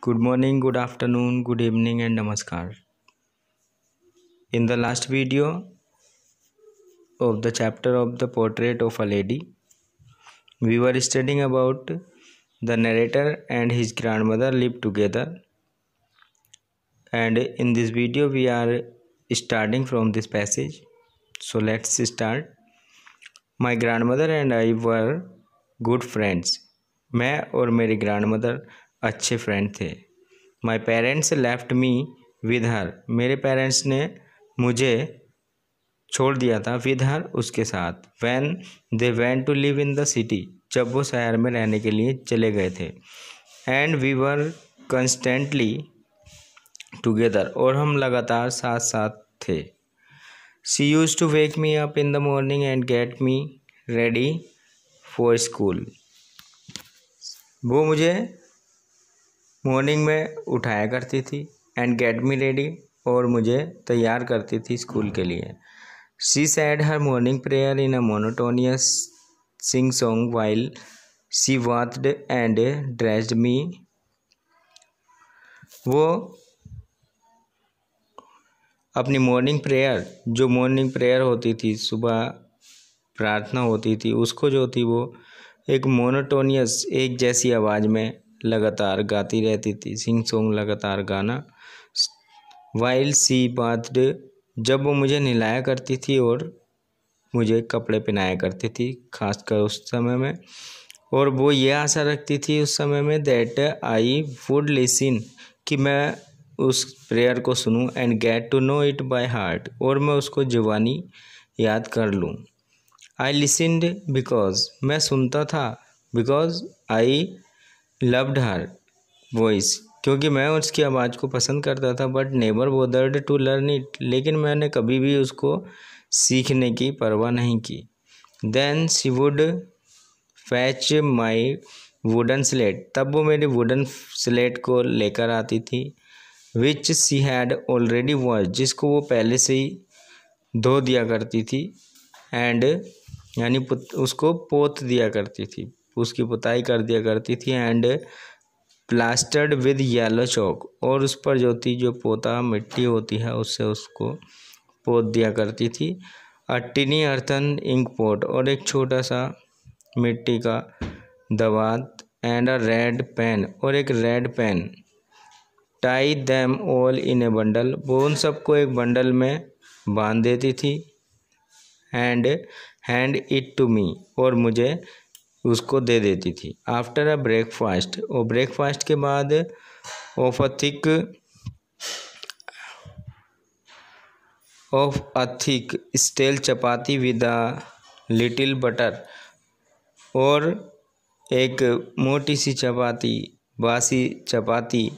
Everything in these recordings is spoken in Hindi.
Good morning, good afternoon, good evening, and namaskar. In the last video of the chapter of the portrait of a lady, we were studying about the narrator and his grandmother lived together. And in this video, we are starting from this passage. So let's start. My grandmother and I were good friends. मैं और मेरी ग्रैंडमदर अच्छे फ्रेंड थे. My parents left me with her. मेरे पेरेंट्स ने मुझे छोड़ दिया था with her उसके साथ. When they went to live in the city. जब वो शहर में रहने के लिए चले गए थे. And we were constantly together. और हम लगातार साथ साथ थे. She used to wake me up in the morning and get me ready for school. वो मुझे मॉर्निंग में उठाया करती थी एंड गेट मी रेडी और मुझे तैयार करती थी स्कूल के लिए. She said her morning prayer in a monotonous sing song while she bathed and dressed me. वो अपनी मॉर्निंग प्रेयर होती थी, सुबह प्रार्थना होती थी, उसको जो थी वो एक मोनोटोनियस एक जैसी आवाज़ में लगातार गाती रहती थी. सिंग सॉन्ग लगातार गाना. वाइल सी बाथड जब वो मुझे नहलाया करती थी और मुझे कपड़े पहनाया करती थी खासकर उस समय में. और वो ये आशा रखती थी उस समय में दैट आई वुड लिसन कि मैं उस प्रेयर को सुनूं and get to know it by heart और मैं उसको ज़ुबानी याद कर लूं. आई लिसनड बिकॉज मैं सुनता था. Because I loved her voice क्योंकि मैं उसकी आवाज़ को पसंद करता था. But never bothered to learn it लेकिन मैंने कभी भी उसको सीखने की परवाह नहीं की. Then she would fetch my wooden slate तब वो मेरी वुडन स्लेट को लेकर आती थी. Which she had already wash जिसको वो पहले से ही धो दिया करती थी. एंड यानी उसको पोत दिया करती थी, उसकी पुताई कर दिया करती थी. एंड प्लास्टर्ड विद येलो चौक और उस पर जो पोता मिट्टी होती है उससे उसको पोत दिया करती थी. अ टिनी अर्थन इंक पोट और एक छोटा सा मिट्टी का दवात. एंड अ रेड पेन और एक red pen. Tie them all in a bundle वो उन सबको एक बंडल में बांध देती थी. And hand it to me और मुझे उसको दे देती थी. आफ्टर अ ब्रेकफास्ट और ब्रेकफास्ट के बाद of a thick stale chapati with a little butter और एक मोटी सी चपाती बासी चपाती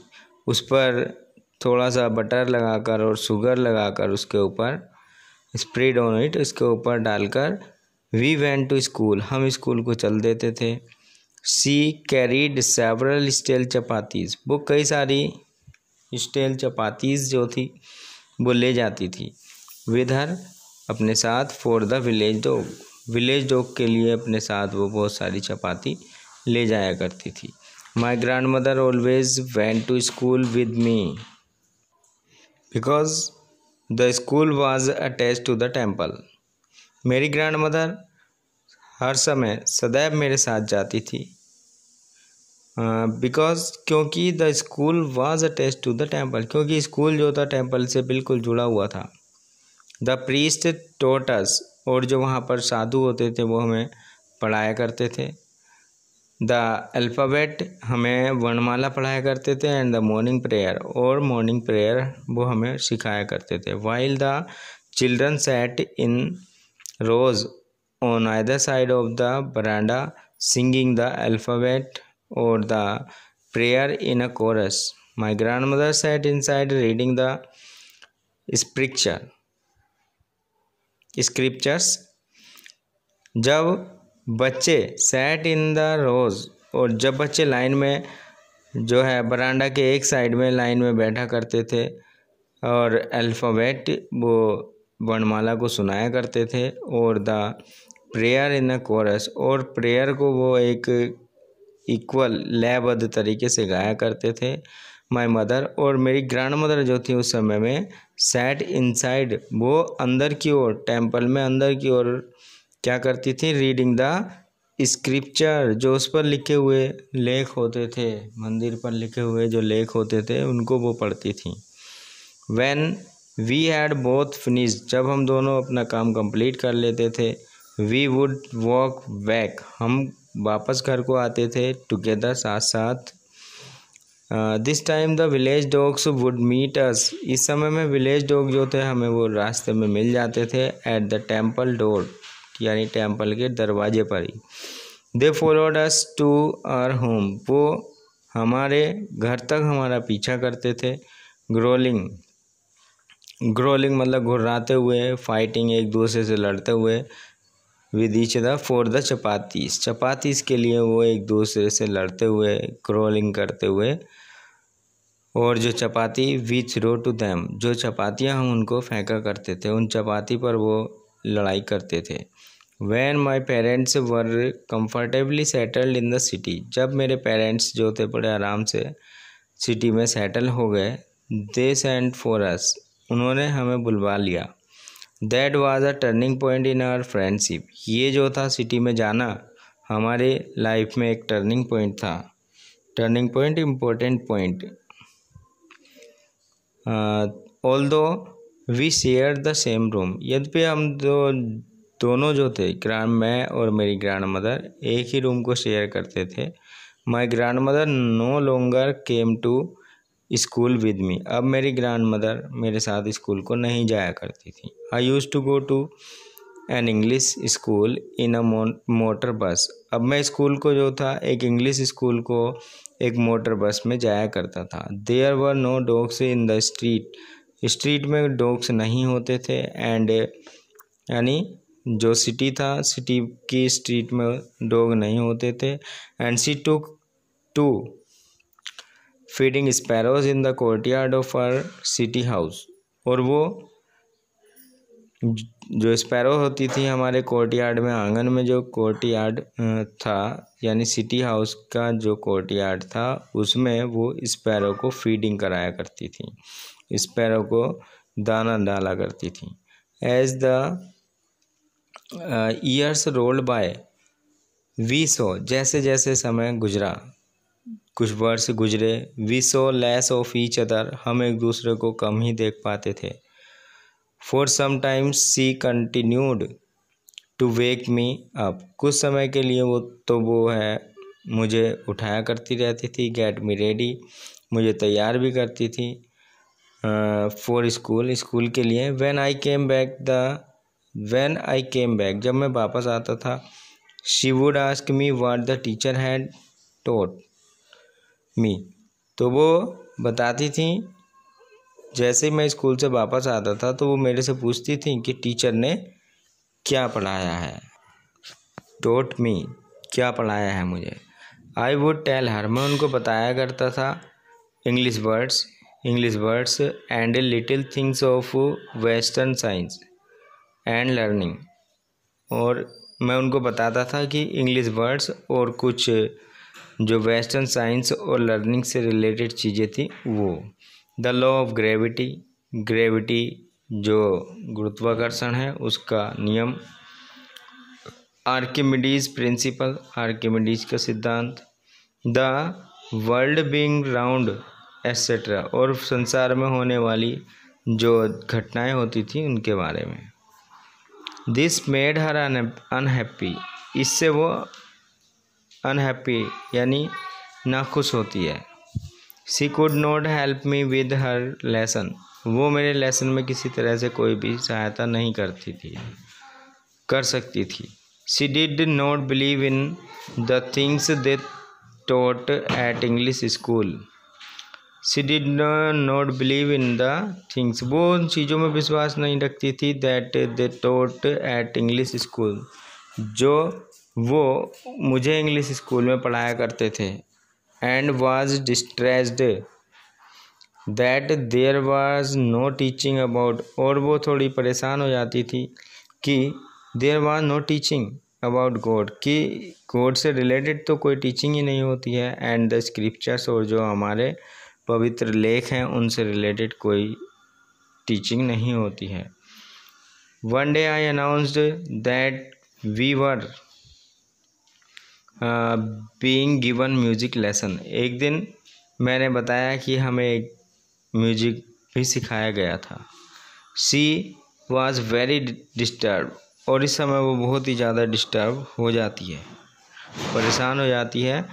उस पर थोड़ा सा बटर लगाकर और शुगर लगाकर उसके ऊपर स्प्रेड ऑन इट इसके ऊपर डालकर वी वेंट टू स्कूल हम स्कूल को चल देते थे. She carried several stale chapatis वो कई सारी स्टेल चपातीज़ जो थी वो ले जाती थी. विद हर अपने साथ फॉर द विलेज डॉग के लिए अपने साथ वो बहुत सारी चपाती ले जाया करती थी. My grand mother always went to school with me because the school was attached to the temple. मेरी ग्रैंड मदर हर समय सदैव मेरे साथ जाती थी. बिकॉज क्योंकि the school was attached to the temple क्योंकि स्कूल जो था टेम्पल से बिल्कुल जुड़ा हुआ था. द प्रीस्ट टॉट अस और जो वहाँ पर साधु होते थे वो हमें पढ़ाया करते थे. द अल्फ़ाबेट हमें वर्णमाला पढ़ाया करते थे. एंड द मॉर्निंग प्रेयर और मॉर्निंग प्रेयर वो हमें सिखाया करते थे. While the children sat in rows on either side of the verandah singing the alphabet और the prayer in a chorus. My grand mother sat inside reading the scriptures. जब बच्चे सैट इन द रोज और जब बच्चे लाइन में जो है बरांडा के एक साइड में लाइन में बैठा करते थे और अल्फ़ाबेट वो वर्णमाला को सुनाया करते थे. और the prayer in a chorus और प्रेयर को वो एक इक्वल लयबद्ध तरीके से गाया करते थे. माई मदर, और मेरी ग्रैंड मदर जो थी उस समय में, सैट इनसाइड, वो अंदर की ओर, टेम्पल में अंदर की ओर क्या करती थी, रीडिंग द स्क्रिप्चर, जो उस पर लिखे हुए लेख होते थे, मंदिर पर लिखे हुए जो लेख होते थे उनको वो पढ़ती थी। When we had both finished, जब हम दोनों अपना काम कंप्लीट कर लेते थे, we would walk back, हम वापस घर को आते थे टुगेदर, साथ साथ। This time the village dogs would meet us, इस समय में विलेज डॉग जो थे हमें वो रास्ते में मिल जाते थे, एट द टेम्पल डोर, यानी टेम्पल के दरवाजे पर ही। They followed us to our home, वो हमारे घर तक हमारा पीछा करते थे। ग्रोलिंग, ग्रोलिंग मतलब घुर्राते हुए, फाइटिंग एक दूसरे से लड़ते हुए, with each other for the chapatis, chapatis के लिए वो एक दूसरे से लड़ते हुए, ग्रोलिंग करते हुए। और जो चपाती वी थ्रो टू दैम, जो चपातियाँ हम उनको फेंका करते थे, उन चपाती पर वो लड़ाई करते थे। When my parents were comfortably settled in the city, जब मेरे पेरेंट्स जो थे बड़े आराम से सिटी में सेटल हो गए, they sent for us, उन्होंने हमें बुलवा लिया। That was a turning point in our friendship, ये जो था सिटी में जाना हमारे लाइफ में एक टर्निंग पॉइंट था। Turning point, important point. Although we share the same room, यद्यपि हम दोनों जो थे, मैं और मेरी ग्रैंड मदर एक ही रूम को शेयर करते थे। My grand mother no longer came to school with me, अब मेरी ग्रैंड मदर मेरे साथ स्कूल को नहीं जाया करती थी। I used to go to an English school in a motor bus, अब मैं स्कूल को जो था एक इंग्लिश स्कूल को एक मोटर बस में जाया करता था। There were no dogs in the street, street में डॉग्स नहीं होते थे, एंड यानी जो सिटी था, सिटी की स्ट्रीट में डॉग नहीं होते थे। And she took to feeding sparrows in the courtyard of our city house, और वो जो स्पैरो होती थी हमारे कोर्टयार्ड में, आंगन में जो कोर्टयार्ड था, यानी सिटी हाउस का जो कोर्टयार्ड था, उसमें वो स्पैरो को फीडिंग कराया करती थी, स्पैरो को दाना डाला करती थी। As the years rolled by, we saw, जैसे जैसे समय गुजरा, कुछ वर्ष गुजरे, we saw less of each other, हम एक दूसरे को कम ही देख पाते थे। For some times she continued to wake me up, कुछ समय के लिए वो मुझे उठाया करती रहती थी। गेट मी रेडी, मुझे तैयार भी करती थी फॉर स्कूल, स्कूल के लिए। व्हेन आई केम बैक, जब मैं वापस आता था, she would ask me what the teacher had taught me, तो वो बताती थी, जैसे ही मैं स्कूल से वापस आता था तो वो मेरे से पूछती थी कि टीचर ने क्या पढ़ाया है, टॉट मी, क्या पढ़ाया है मुझे। आई वुड टेल हर, मैं उनको बताया करता था English words and little things of western science and learning, और मैं उनको बताता था कि इंग्लिश वर्ड्स और कुछ जो वेस्टर्न साइंस और लर्निंग से रिलेटेड चीज़ें थी वो। द लॉ ऑफ ग्रेविटी जो गुरुत्वाकर्षण है उसका नियम। आर्किमिडीज प्रिंसिपल, आर्किमिडीज का सिद्धांत। The world being round etcetera, और संसार में होने वाली जो घटनाएं होती थी उनके बारे में। दिस मेड हर अनहैप्पी, इससे वो अनहैप्पी यानी नाखुश होती है। She could not help me with her lesson, वो मेरे लेसन में किसी तरह से कोई भी सहायता नहीं कर सकती थी। She did not believe in the things they taught at English school, she did not believe in the things, वो उन चीज़ों में विश्वास नहीं रखती थी, that they taught at English school, जो वो मुझे इंग्लिश स्कूल में पढ़ाया करते थे। And was distressed that there was no teaching about, और वो थोड़ी परेशान हो जाती थी कि there was no teaching about God, कि गॉड से रिलेटेड तो कोई टीचिंग ही नहीं होती है। एंड द स्क्रिप्चर्स, और जो हमारे पवित्र लेख हैं उनसे रिलेटेड कोई टीचिंग नहीं होती है। One day I announced that we were being given music lesson. एक दिन मैंने बताया कि हमें एक म्यूजिक भी सिखाया गया था। शी वॉज वेरी डिस्टर्ब, और इस समय वो बहुत ही ज़्यादा डिस्टर्ब हो जाती है, परेशान हो जाती है।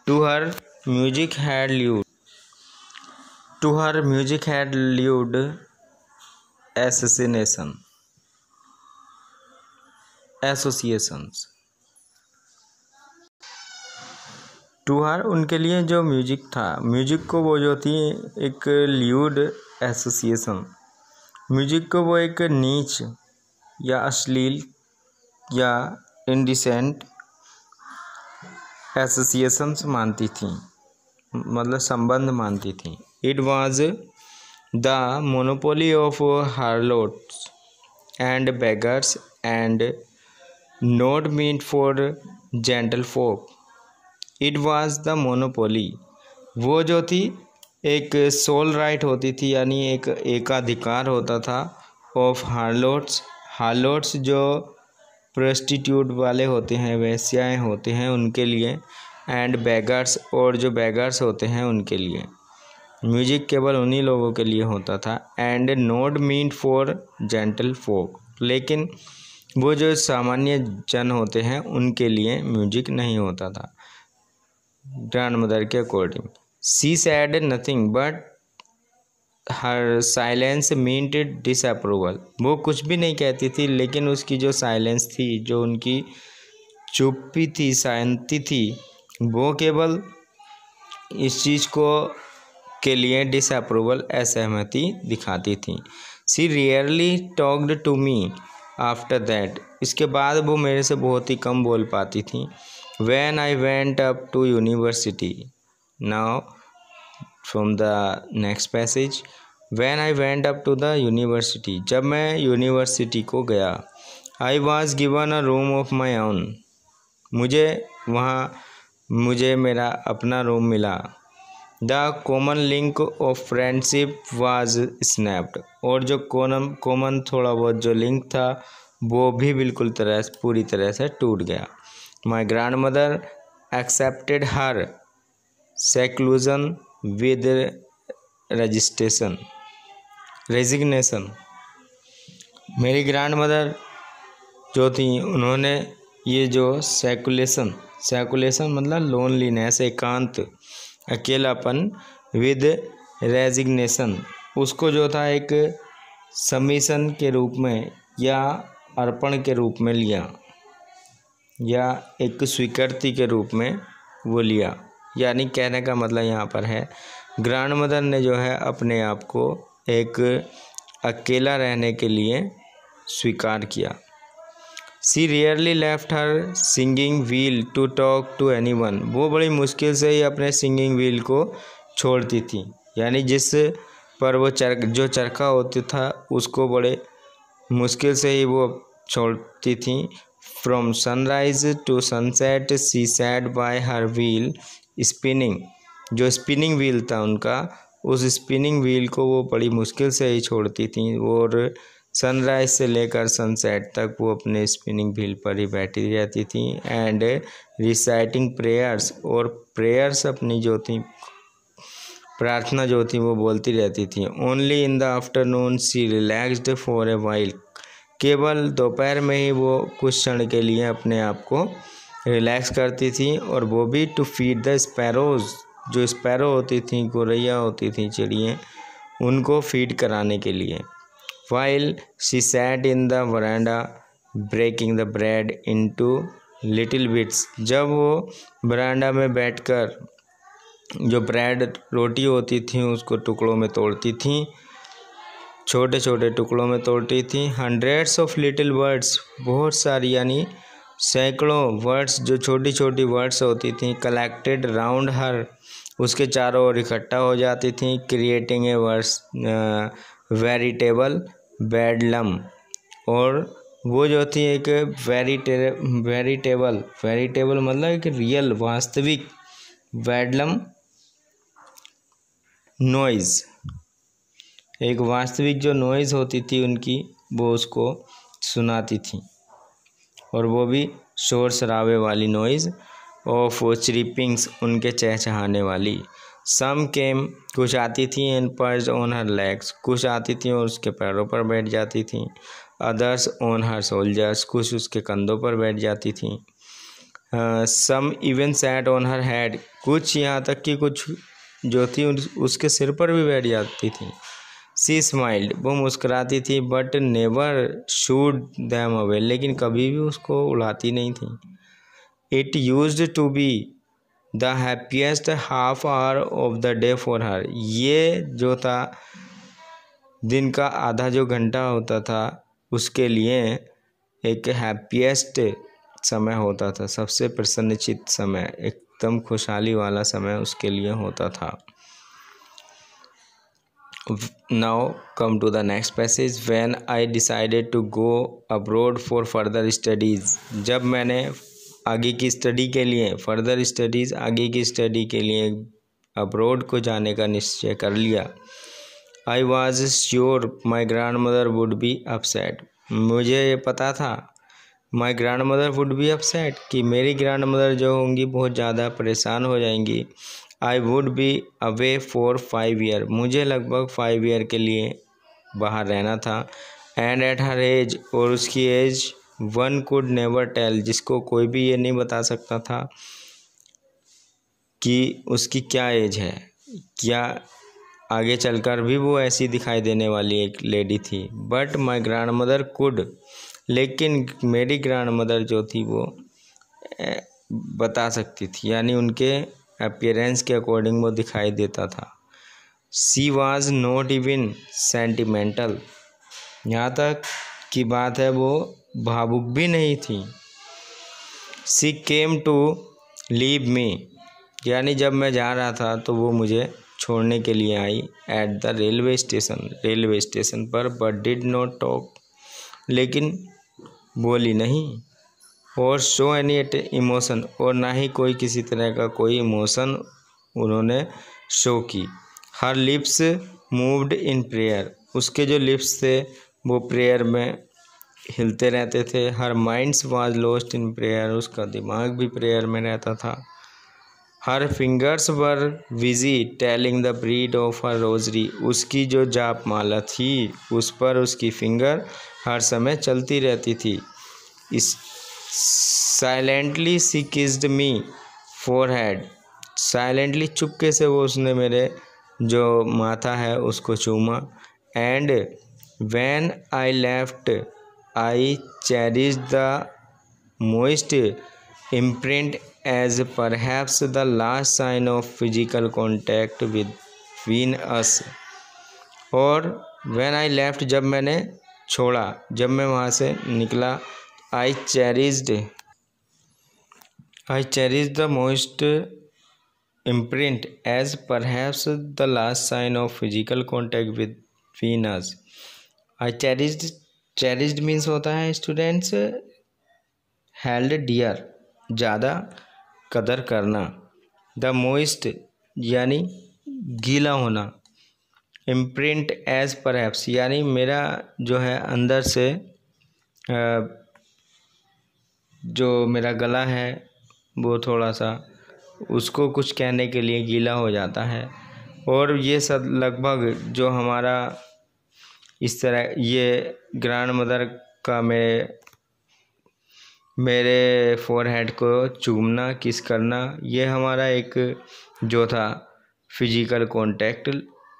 To her music had lewd associations. To her उनके लिए जो म्यूजिक था, म्यूजिक को वो जो थी एक ल्यूड एसोसिएशन, म्यूजिक को वो एक नीच या अश्लील या इंडिसेंट एसोसिएशंस मानती थी, मतलब संबंध मानती थी। It was the monopoly of harlots and beggars and not meant for gentle folk. It was the monopoly, वो जो थी एक सोल राइट होती थी, यानी एक एकाधिकार होता था, ऑफ हार्लोट्स जो प्रोस्टिट्यूट वाले होते हैं, वेश्याएं होते हैं, उनके लिए, एंड बेगर्स, और जो बेगर्स होते हैं उनके लिए। म्यूजिक केवल उन्हीं लोगों के लिए होता था। And not meant for gentle folk, लेकिन वो जो सामान्य जन होते हैं उनके लिए म्यूजिक नहीं होता था। ग्रैंडमदर के according, she said nothing but her silence meant disapproval. वो कुछ भी नहीं कहती थी, लेकिन उसकी जो साइलेंस थी, जो उनकी चुप्पी थी, शांति थी, वो केवल इस चीज़ को के लिए डिसअप्रूवल, असहमति दिखाती थी। She rarely talked to me after that, इसके बाद वो मेरे से बहुत ही कम बोल पाती थी। When I went up to university, now from the next passage, when I went up to the university, जब मैं यूनिवर्सिटी को गया, I was given a room of my own, मुझे मेरा अपना रूम मिला। The common link of friendship was snapped, और जो कॉमन थोड़ा बहुत जो लिंक था वो भी बिल्कुल पूरी तरह से टूट गया। My grandmother accepted her seclusion with resignation। मेरी ग्रैंडमदर जो थी, उन्होंने ये जो सेकुलेशन मतलब लोनलीनेस, एकांत, अकेलापन, विद रेजिग्नेशन, उसको जो था एक सबमिशन के रूप में या अर्पण के रूप में लिया, या एक स्वीकृति के रूप में वो लिया। यानी कहने का मतलब यहाँ पर है, ग्रैंडमदर ने जो है अपने आप को एक अकेला रहने के लिए स्वीकार किया। She rarely left her singing wheel to talk to anyone, वो बड़ी मुश्किल से ही अपने सिंगिंग व्हील को छोड़ती थी, यानी जिस पर वो जो चरखा होता था उसको बड़े मुश्किल से ही वो छोड़ती थी। From sunrise to sunset she sat by her wheel spinning, जो स्पिनिंग व्हील था उनका, उस स्पिनिंग व्हील को वो बड़ी मुश्किल से ही छोड़ती थी, और सनराइज से लेकर सनसेट तक वो अपने स्पिनिंग व्हील पर ही बैठी रहती थी। एंड रिसाइटिंग प्रेयर्स, और प्रेयर्स अपनी जो थी, प्रार्थना जो थी वो बोलती रहती थी। Only in the afternoon she relaxed for a while, केवल दोपहर में ही वो कुछ क्षण के लिए अपने आप को रिलैक्स करती थी, और वो भी टू फीड द स्पैरोज, जो स्पैरो होती थी, गौरैया होती थी, चिड़ियाँ, उनको फीड कराने के लिए। While she sat in the veranda breaking the bread into little bits, जब वो वरांडा में बैठकर जो ब्रेड रोटी होती थी उसको टुकड़ों में तोड़ती थी, छोटे छोटे टुकड़ों में तोड़ती थी। हंड्रेड्स ऑफ लिटिल वर्ड्स, बहुत सारी यानी सैकड़ों वर्ड्स, जो छोटी छोटी वर्ड्स होती थी, कलेक्टेड राउंड हर, उसके चारों ओर इकट्ठा हो जाती थी। क्रिएटिंग ए वर्ड्स वेरिटेबल बेडलम, और वो जो थी एक वेरिटेबल मतलब एक रियल वास्तविक, बेडलम नॉइज़, एक वास्तविक जो नॉइज़ होती थी उनकी, वो उसको सुनाती थी, और वो भी शोर शराबे वाली नॉइज़ ऑफ चिरिपिंग्स, उनके चहचहाने वाली। सम केम, कुछ आती थी, and perch on her legs, कुछ आती थी और उसके पैरों पर बैठ जाती थी। अदर्स ऑन हर शोल्डर्स, कुछ उसके कंधों पर बैठ जाती थी। Some even sat on her head, कुछ यहाँ तक कि कुछ जो थी उसके सिर पर भी बैठ जाती थी। सी स्माइल्ड, वो मुस्कुराती थी, but never shooed them away, लेकिन कभी भी उसको उड़ाती नहीं थी। It used to be the happiest half hour of the day for her, ये जो था दिन का आधा जो घंटा होता था उसके लिए एक हैप्पीएस्ट समय होता था, सबसे प्रसन्नचित्त समय, एकदम खुशहाली वाला समय उसके लिए होता था। Now come to the next passage. When I decided to go abroad for further studies, जब मैंने आगे की स्टडी के लिए, फर्दर स्टडीज़, आगे की स्टडी के लिए अब्रोड को जाने का निश्चय कर लिया। I was sure my grandmother would be upset, मुझे ये पता था my grand mother would be upset, कि मेरी ग्रैंड मदर जो होंगी बहुत ज़्यादा परेशान हो जाएंगी। I would be away for 5 year, मुझे लगभग 5 ईयर के लिए बाहर रहना था। एंड एट हर एज, और उसकी age, one could never tell, जिसको कोई भी ये नहीं बता सकता था कि उसकी क्या एज है, क्या आगे चलकर भी वो ऐसी दिखाई देने वाली एक लेडी थी। But my grand mother could, लेकिन मेरी ग्रैंड मदर जो थी वो बता सकती थी, यानी उनके अपीयरेंस के अकॉर्डिंग वो दिखाई देता था। She was not even sentimental, यहाँ तक की बात है वो भावुक भी नहीं थी। She came to leave me, यानी जब मैं जा रहा था तो वो मुझे छोड़ने के लिए आई। एट द रेलवे स्टेशन पर, बट डिड नॉट टॉक, लेकिन बोली नहीं। और शो एनी इमोशन, और ना ही कोई किसी तरह का कोई इमोशन उन्होंने शो की। हर लिप्स मूव्ड इन प्रेयर, उसके जो लिप्स थे वो प्रेयर में हिलते रहते थे। Her minds was lost in prayer, उसका दिमाग भी प्रेयर में रहता था। Her fingers were busy telling the ब्रीड ऑफ हर रोजरी, उसकी जो जाप माला थी उस पर उसकी फिंगर हर समय चलती रहती थी। इस साइलेंटली सी किस्ड मी फोरहेड, साइलेंटली चुपके से वो उसने मेरे जो माथा है उसको चूमा। And when I left I cherish the most imprint as perhaps the last sign of physical contact between us. और व्हेन आई लेफ्ट, जब मैंने छोड़ा, जब मैं वहाँ से निकला, I cherished the most imprint as perhaps the last sign of physical contact between us. I cherished means होता है स्टूडेंट्स हेल्ड डियर, ज़्यादा कदर करना। द मोस्ट यानी गीला होना। इम्प्रिंट एज परहैप्स, यानी मेरा जो है अंदर से जो मेरा गला है वो थोड़ा सा उसको कुछ कहने के लिए गीला हो जाता है। और ये सब लगभग जो हमारा इस तरह ये ग्रैंड मदर का मेरे फोरहेड को चूमना, किस करना, ये हमारा एक जो था फिजिकल कांटेक्ट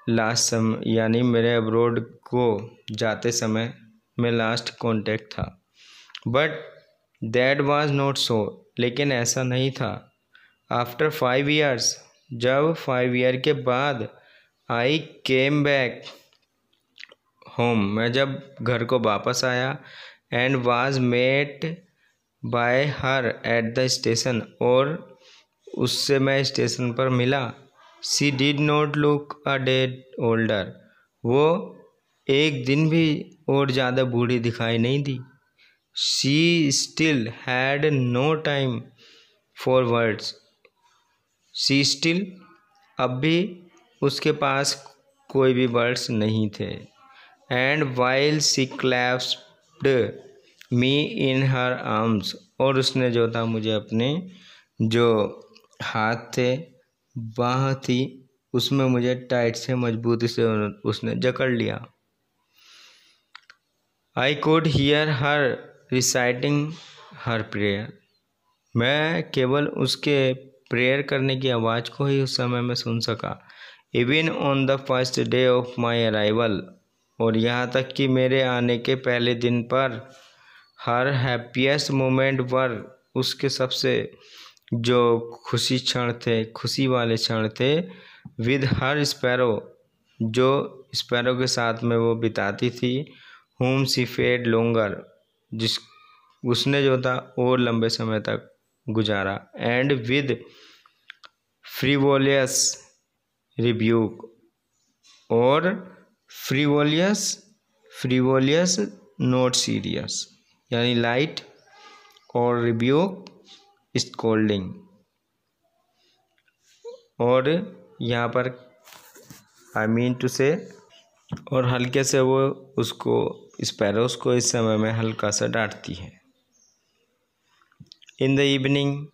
लास्ट समय, यानी मेरे अब्रोड को जाते समय में लास्ट कांटेक्ट था। But that was not so, लेकिन ऐसा नहीं था। आफ्टर 5 ईयर्स, जब 5 ईयर के बाद, आई केम बैक होम, मैं जब घर को वापस आया, and was met by her at the station, और उससे मैं स्टेशन पर मिला। She did not look a day older, वो एक दिन भी और ज़्यादा बूढ़ी दिखाई नहीं दी। She still had no time for words, she still, अब भी उसके पास कोई भी बर्ड्स नहीं थे। And while she clasped me in her arms, और उसने जो था मुझे अपने जो हाथ थे, बाह थी, उसमें मुझे टाइट से मजबूती से उसने जकड़ लिया। I could hear her reciting her prayer, मैं केवल उसके प्रेयर करने की आवाज़ को ही उस समय में सुन सका। Even on the first day of my arrival, और यहाँ तक कि मेरे आने के पहले दिन पर हर हैप्पीएस्ट मोमेंट वर, उसके सबसे जो खुशी क्षण थे, खुशी वाले क्षण थे, विद हर स्पैरो, जो स्पैरो के साथ में वो बिताती थी, होम सी फेड लोंगर, जिस उसने जो था और लंबे समय तक गुजारा। एंड विद फ्रीवोलियस रिब्यूक, और फ्रीवोलियस नॉट सीरियस, यानी लाइट, और रिब्यूक स्कोल्डिंग, और यहाँ पर आई मीन टू से, और हल्के से वो उसको स्पैरोस को इस समय में हल्का सा डांटती है। इन the evening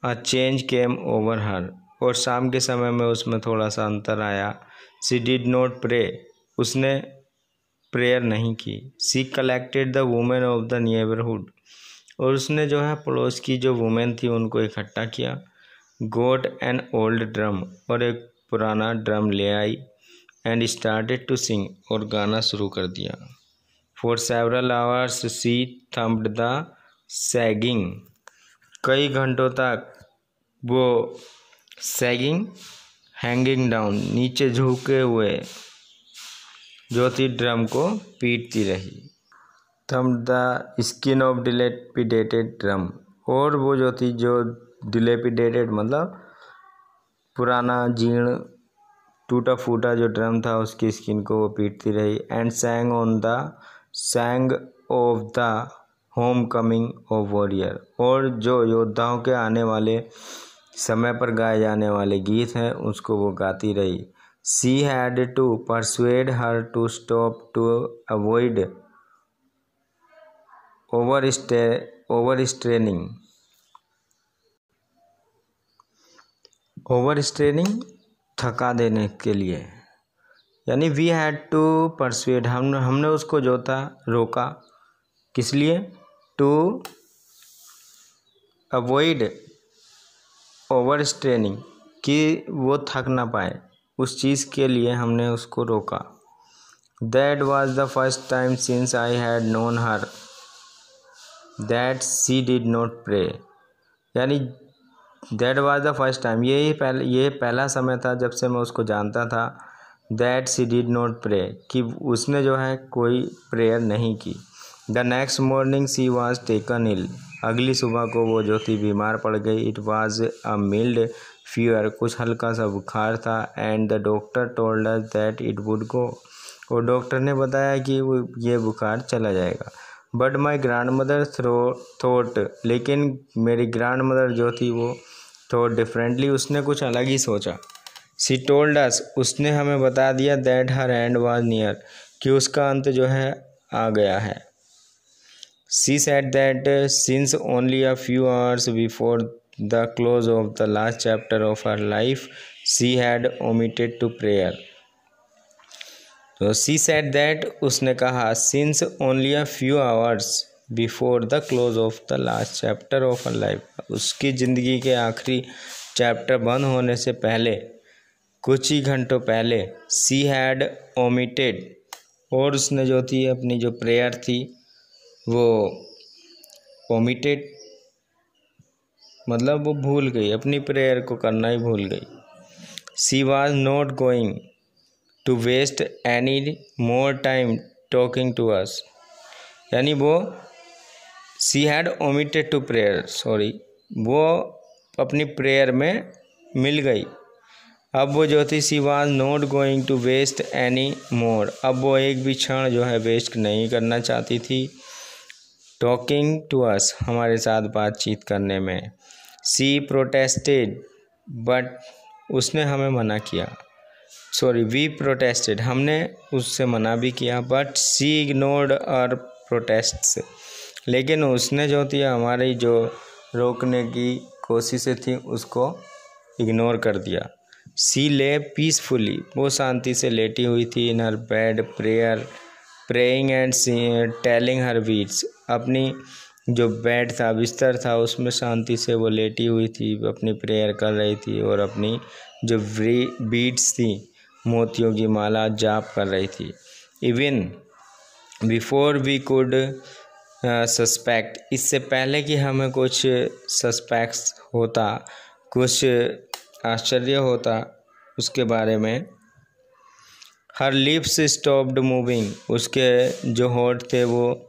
a change came over हर, और शाम के समय में उसमें थोड़ा सा अंतर आया। शी डिड नॉट प्रे, उसने प्रेयर नहीं की। She collected the women of the neighbourhood, और उसने जो है पड़ोस की जो वुमेन थी उनको इकट्ठा किया। गोट एन ओल्ड ड्रम, और एक पुराना ड्रम ले आई। एंड स्टार्टेड टू सिंग, और गाना शुरू कर दिया। For several hours she thumped the sagging, कई घंटों तक वो सैगिंग, हैंगिंग डाउन, नीचे झुके हुए जो थी ड्रम को पीटती रही। Thumped the skin of dilapidated drum, और वो जो थी, जो डिलेपिडेटेड मतलब पुराना जीर्ण टूटा फूटा जो ड्रम था, उसकी स्किन को वो पीटती रही। And सैंग of the home coming of warrior, और जो योद्धाओं के आने वाले समय पर गाए जाने वाले गीत हैं उसको वो गाती रही। She had to persuade her to stop to avoid overstraining, थका देने के लिए, यानी वी हैड टू परsuade, हमने उसको जो था रोका, किस लिए? टू अवॉइड ओवरस्ट्रेनिंग, कि वो थक ना पाए, उस चीज़ के लिए हमने उसको रोका। That was the first time since I had known her that she did not pray, यानी that was the first time, ये पहला समय था जब से मैं उसको जानता था। That she did not pray, कि उसने जो है कोई प्रेयर नहीं की। The next morning she was taken ill, अगली सुबह को वो जो थी बीमार पड़ गई। It was a mild fever, कुछ हल्का सा बुखार था। And the doctor told us that it would go, और डॉक्टर ने बताया कि वो ये बुखार चला जाएगा। But my grand mother thought, लेकिन मेरी ग्रैंड मदर जो थी वो थॉट डिफरेंटली, उसने कुछ अलग ही सोचा। शी टोल्ड अस, उसने हमें बता दिया that her end was near, कि उसका अंत जो है आ गया है। She said that since only a few hours before the close of the last chapter of her life she had omitted to prayer. तो शी सेड दैट, उसने कहा, since only a few hours before the close of the last chapter of her life, उसकी ज़िंदगी के आखिरी चैप्टर बंद होने से पहले, कुछ ही घंटों पहले, शी हैड ओमिटेड, और उसने जो थी अपनी जो प्रेयर थी वो ओमिटेड, मतलब वो भूल गई, अपनी प्रेयर को करना ही भूल गई। She was not going to waste any more time talking to us, यानी वो she had omitted to prayer, वो अपनी प्रेयर में मिल गई। अब वो जो थी she was not going to waste any more, अब वो एक भी क्षण जो है वेस्ट नहीं करना चाहती थी टॉकिंग टू अस, हमारे साथ बातचीत करने में। शी प्रोटेस्टेड बट, उसने हमें मना किया। वी प्रोटेस्टेड, हमने उससे मना भी किया, but she ignored our protests, लेकिन उसने जो थी हमारी जो रोकने की कोशिशें थी उसको इग्नोर कर दिया। सी ले पीसफुली, वो शांति से लेटी हुई थी in her bed praying and telling her beads, अपनी जो बेड था बिस्तर था उसमें शांति से वो लेटी हुई थी, अपनी प्रेयर कर रही थी और अपनी जो बीट्स थी मोतियों की माला जाप कर रही थी। Even before we could suspect, इससे पहले कि हमें कुछ सस्पेक्ट्स होता, कुछ आश्चर्य होता उसके बारे में, हर लिप्स स्टॉप्ड मूविंग, उसके जो होंठ थे वो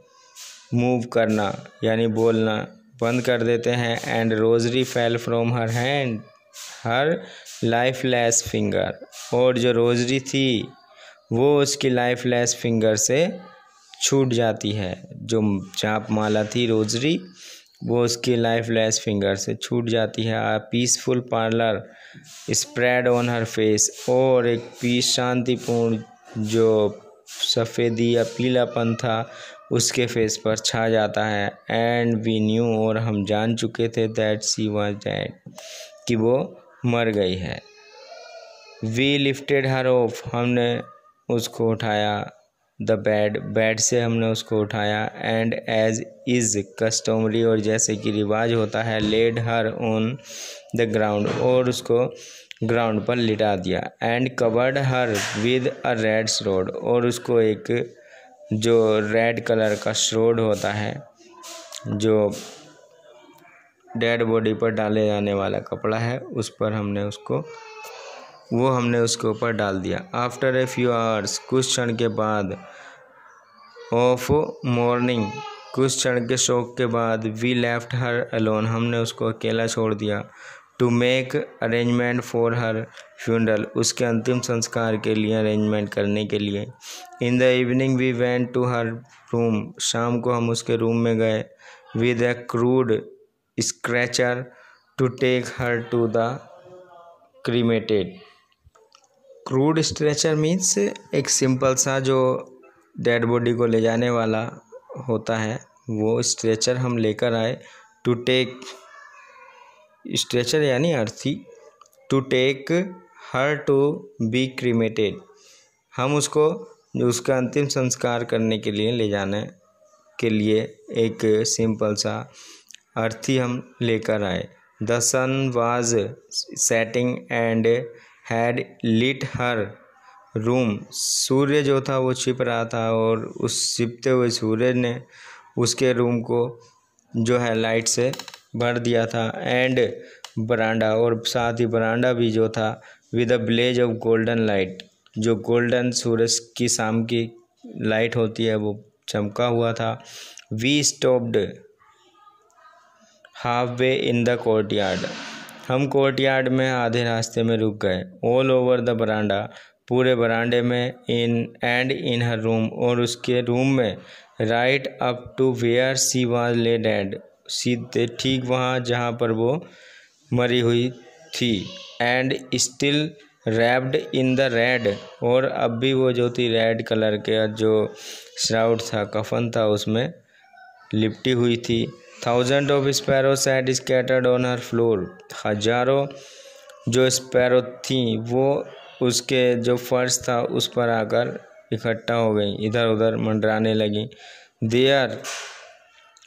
मूव करना यानी बोलना बंद कर देते हैं। And rosary fell from her hand her lifeless finger, और जो रोजरी थी वो उसकी लाइफलेस फिंगर से छूट जाती है। जो जाप माला थी रोजरी वो उसकी लाइफलेस फिंगर से छूट जाती है। A peaceful pallor spread on her face, और एक पीस शांतिपूर्ण जो सफ़ेदी या पीलापन था उसके फेस पर छा जाता है। एंड वी न्यू, और हम जान चुके थे दैट शी वाज डेड, कि वो मर गई है। वी लिफ्टेड हर ऑफ, हमने उसको उठाया, द बेड से हमने उसको उठाया। एंड एज इज़ कस्टमरी, और जैसे कि रिवाज होता है, laid her on the ground, और उसको ग्राउंड पर लिटा दिया। And covered her with a red shroud, और उसको एक जो रेड कलर का श्रोड होता है जो डेड बॉडी पर डाले जाने वाला कपड़ा है, उस पर हमने उसके ऊपर डाल दिया। आफ्टर ए फ्यू आवर्स, कुछ क्षण के बाद, ऑफ मॉर्निंग, कुछ क्षण के शोक के बाद, वी लेफ्ट हर अलोन, हमने उसको अकेला छोड़ दिया। To make arrangement for her funeral, उसके अंतिम संस्कार के लिए अरेंजमेंट करने के लिए। In the evening we went to her room, शाम को हम उसके रूम में गए। With a crude stretcher to take her to the cremated. Crude stretcher means एक सिंपल सा जो डेड बॉडी को ले जाने वाला होता है, वो स्ट्रेचर हम लेकर आए। टू टेक, स्ट्रेचर यानी अर्थी, to take her to be cremated, हम उसको उसका अंतिम संस्कार करने के लिए ले जाने के लिए एक सिंपल सा अर्थी हम लेकर आए। The sun was setting and had lit her room, सूर्य जो था वो छिप रहा था, और उस छिपते हुए सूर्य ने उसके रूम को जो है लाइट से भर दिया था। एंड बरांडा, और साथ ही बरांडा भी जो था, with a blaze of golden light, जो गोल्डन सूरज की शाम की लाइट होती है वो चमका हुआ था। We stopped half way in the courtyard, हम कोर्टयार्ड में आधे रास्ते में रुक गए। ऑल ओवर द बरांडा, पूरे बरांडे में। इन हर रूम, और उसके रूम में। Right up to where she was lay dead, सीधे ठीक वहाँ जहाँ पर वो मरी हुई थी। And still wrapped in the red, और अब भी वो जो थी रेड कलर के जो श्राउड था, कफन था, उसमें लिपटी हुई थी। Thousand of sparrow sat scattered on her floor, हजारों जो स्पैरो थी वो उसके जो फर्श था उस पर आकर इकट्ठा हो गई, इधर उधर मंडराने लगी। देयर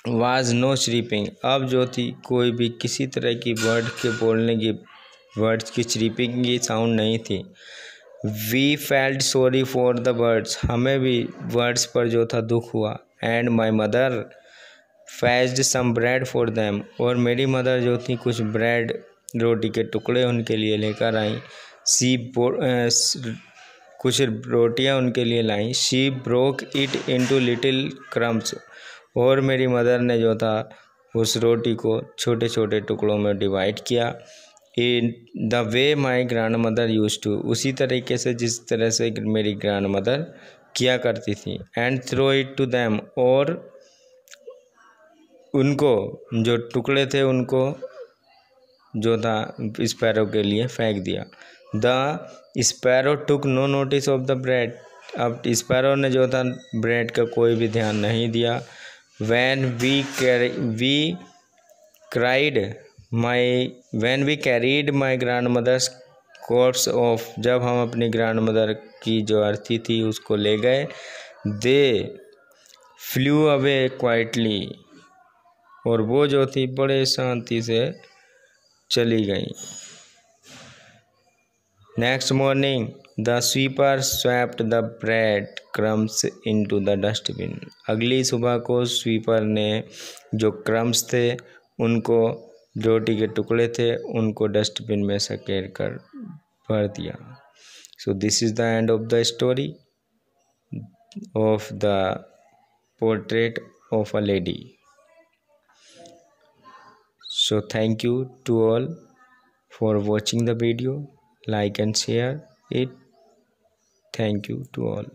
वाज नो श्रीपिंग, अब जो थी कोई भी किसी तरह की वर्ड के बोलने की, वर्ड्स की श्रीपिंग की साउंड नहीं थी। We felt sorry for the birds, हमें भी वर्ड्स पर जो था दुख हुआ। And my mother fetched some bread for them, और मेरी मदर जो थी कुछ ब्रेड रोटी के टुकड़े उनके लिए लेकर आई। कुछ रोटियां उनके लिए लाई। She broke it into little crumbs, और मेरी मदर ने जो था उस रोटी को छोटे छोटे टुकड़ों में डिवाइड किया। In the way my grand mother use to, उसी तरीके से जिस तरह से मेरी ग्रैंड मदर किया करती थी। And throw it to them, और उनको जो टुकड़े थे उनको जो था स्पैरो के लिए फेंक दिया। The sparrow took no notice of the bread. अब स्पैरो ने जो था ब्रेड का कोई भी ध्यान नहीं दिया। when we carried my grandmother's corpse off, जब हम अपनी ग्रैंडमदर की जो अर्थी थी उसको ले गए, they flew away quietly, और वो जो थी बड़े शांति से चली गई। Next morning the sweeper swept the bread crumbs into the dustbin. अगली सुबह को स्वीपर ने जो क्रम्स थे उनको, रोटी के टुकड़े थे, उनको डस्टबिन में सकेर कर भर दिया। So this is the end of the story of the portrait of a lady. So thank you to all for watching the video. Like and share it. Thank you to all.